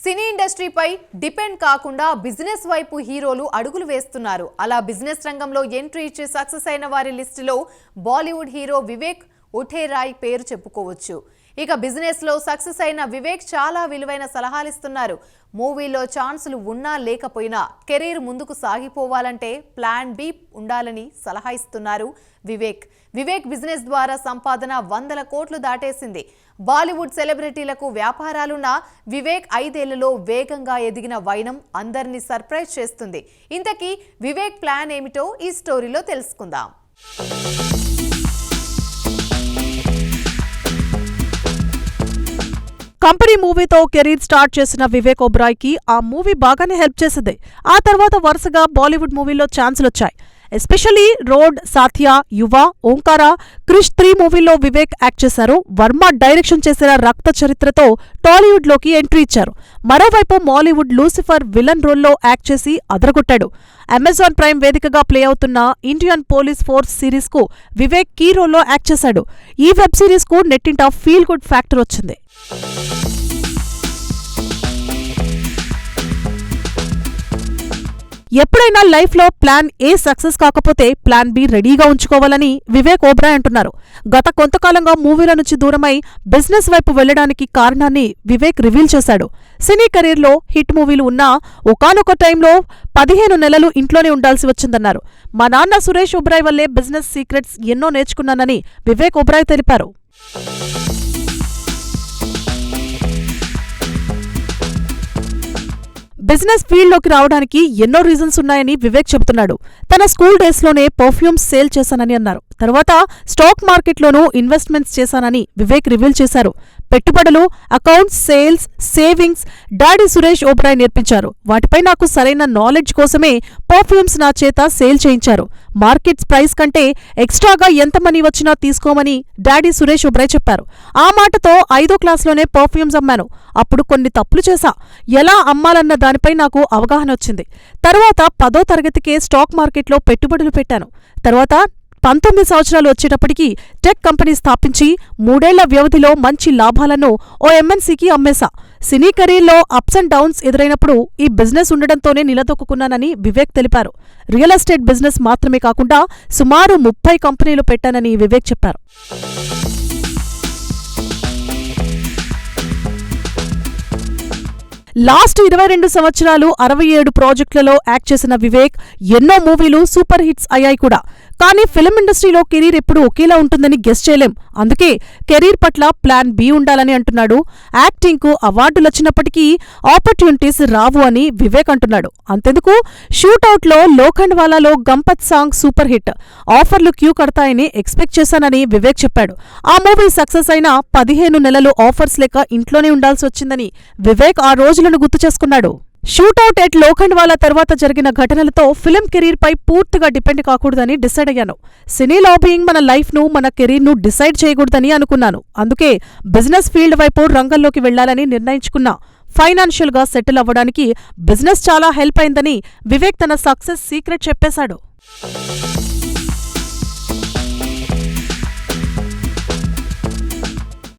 సినీ ఇండస్ట్రీపై depend కాకుండా business వైపు హీరోలు అడుగులు వేస్తున్నారు. అలా బిజినెస్ రంగంలో ఎంట్రీ ఇచ్చి సక్సెస్ అయిన వారి లిస్టులో బాలీవుడ్ హీరో వివేక్ ఒఠేరాయ్ పేరు చెప్పుకోవచ్చు. ఇక బిజినెస్ లో సక్సెస్ అయిన వివేక్ చాలా విలువైన సలహాలు ఇస్తున్నారు. మూవీలో ఛాన్సులు ఉన్నా లేకపోయినా కెరీర్ ముందుకు సాగిపోవాలంటే ప్లాన్ బి ఉండాలని సలహా ఇస్తున్నారు వివేక్ బిజినెస్ ద్వారా సంపాదన 100 కోట్లు దాటేసింది. బాలీవుడ్ సెలబ్రిటీలకు వ్యాపారాలున్న వివేక్ 5 ఏళ్లలో వేగంగా ఎదిగిన వైనం అందరినీ సర్ప్రైజ్ చేస్తుంది. ఇంతకీ వివేక్ ప్లాన్ ఏమిటో ఈ స్టోరీలో తెలుసుకుందాం. కంపెనీ మూవీతో కెరీర్ స్టార్ట్ చేసిన వివేక్ ఒబ్రాయ్ కి ఆ మూవీ బాగానే హెల్ప్ చేసింది. ఆ తర్వాత వరుసగా బాలీవుడ్ మూవీలో ఛాన్సులొచ్చాయి. ఎస్పెషల్లీ రోడ్, సాథియా, యువ, ఓంకార, క్రిష్ 3 మూవీల్లో వివేక్ యాక్ట్ చేశారు. వర్మ డైరెక్షన్ చేసిన రక్త చరిత్రతో టాలీవుడ్ లోకి ఎంట్రీ ఇచ్చారు. మరోవైపు మాలీవుడ్ లూసిఫర్ విలన్ రోల్లో యాక్ట్ చేసి అదరగొట్టాడు. అమెజాన్ ప్రైమ్ వేదికగా ప్లే అవుతున్న ఇండియన్ పోలీస్ ఫోర్స్ సిరీస్ కు వివేక్ కీ రోల్లో యాక్ట్ చేశాడు. ఈ వెబ్ సిరీస్ కు నెట్టింట ఫీల్ గుడ్ ఫ్యాక్టర్ వచ్చింది. ఎప్పుడైనా లైఫ్ లో ప్లాన్ ఏ సక్సెస్ కాకపోతే ప్లాన్ బి రెడీగా ఉంచుకోవాలని వివేక్ ఒబ్రాయ్ అంటున్నారు. గత కొంతకాలంగా మూవీల నుంచి దూరమై బిజినెస్ వైపు వెళ్లడానికి కారణాన్ని వివేక్ రివీల్ చేశాడు. సినీ కెరీర్లో హిట్ మూవీలు ఉన్నా ఒకానొక టైంలో 15 నెలలు ఇంట్లోనే ఉండాల్సి వచ్చిందన్నారు. మా నాన్న సురేష్ ఒబ్రాయ్ వల్లే బిజినెస్ సీక్రెట్స్ ఎన్నో నేర్చుకున్నానని వివేక్ ఒబ్రాయ్ తెలిపారు. బిజినెస్ ఫీల్డ్లోకి రావడానికి ఎన్నో రీజన్స్ ఉన్నాయని వివేక్ చెబుతున్నాడు. తన స్కూల్ డేస్లోనే పర్ఫ్యూమ్స్ సేల్ చేశానని అన్నారు. తర్వాత స్టాక్ మార్కెట్లోనూ ఇన్వెస్ట్మెంట్స్ చేశానని వివేక్ రివీల్ చేశారు. పెట్టుబడులు, accounts, sales, savings daddy Suresh Oberoi నేర్పించారు. వాటిపై నాకు సరైన నాలెడ్జ్ కోసమే పర్ఫ్యూమ్స్ నా చేత సేల్ చేయించారు. మార్కెట్స్ ప్రైస్ కంటే ఎక్స్ట్రాగా ఎంత మనీ వచ్చినా తీసుకోమని డాడీ సురేష్ ఒబ్రాయ్ చెప్పారు. ఆ మాటతో 5వ క్లాస్లోనే పర్ఫ్యూమ్స్ అమ్మాను. అప్పుడు కొన్ని తప్పులు చేశా. ఎలా అమ్మాలన్న దానిపై నాకు అవగాహన వచ్చింది. తర్వాత 10వ తరగతికే స్టాక్ మార్కెట్లో పెట్టుబడులు పెట్టాను. తర్వాత 19 సంవత్సరాలు వచ్చేటప్పటికి టెక్ కంపెనీ స్థాపించి 3 ఏళ్ల వ్యవధిలో మంచి లాభాలను ఓ ఎంఎన్సీకి అమ్మేశా. సినీ కెరీర్లో అప్స్ అండ్ డౌన్స్ ఎదురైనప్పుడు ఈ బిజినెస్ ఉండడంతోనే నిలదొక్కున్నానని వివేక్ తెలిపారు. రియల్ ఎస్టేట్ బిజినెస్ మాత్రమే కాకుండా సుమారు 30 కంపెనీలు పెట్టానని వివేక్ చెప్పారు. లాస్ట్ 22 సంవత్సరాలు 67 ప్రాజెక్టులలో యాక్ట్ చేసిన వివేక్ ఎన్నో మూవీలు సూపర్ హిట్స్ అయ్యాయి కూడా. కానీ ఫిల్మ్ ఇండస్ట్రీలో కెరీర్ ఎప్పుడు ఒకేలా ఉంటుందని గెస్ చేయలేం. అందుకే కెరీర్ పట్ల ప్లాన్ బి ఉండాలని అంటున్నాడు. యాక్టింగ్కు అవార్డులొచ్చినప్పటికీ ఆపర్చునిటీస్ రావు అని వివేక్ అంటున్నాడు. అంతెందుకు, షూటౌట్లో లోఖండ్వాలాలో గంపత్ సాంగ్ సూపర్ హిట్. ఆఫర్లు క్యూ కడతాయని ఎక్స్పెక్ట్ చేశానని వివేక్ చెప్పాడు. ఆ మూవీ సక్సెస్ అయినా 15 నెలలు ఆఫర్స్ లేక ఇంట్లోనే ఉండాల్సి వచ్చిందని వివేక్ ఆ రోజులను గుర్తు చేసుకున్నాడు. షూటౌట్ ఎట్ లోఖండ్వాలా తర్వాత జరిగిన ఘటనలతో ఫిల్మ్ కెరీర్పై పూర్తిగా డిపెండ్ కాకూడదని డిసైడ్ అయ్యాను. సినీ లాబియింగ్ మన లైఫ్ను, మన కెరీర్ను డిసైడ్ చేయకూడదని అనుకున్నాను. అందుకే బిజినెస్ ఫీల్డ్ వైపు రంగంలోకి వెళ్లాలని నిర్ణయించుకున్నా. ఫైనాన్షియల్గా సెటిల్ అవ్వడానికి బిజినెస్ చాలా హెల్ప్ అయిందని వివేక్ తన సక్సెస్ సీక్రెట్ చెప్పేశాడు.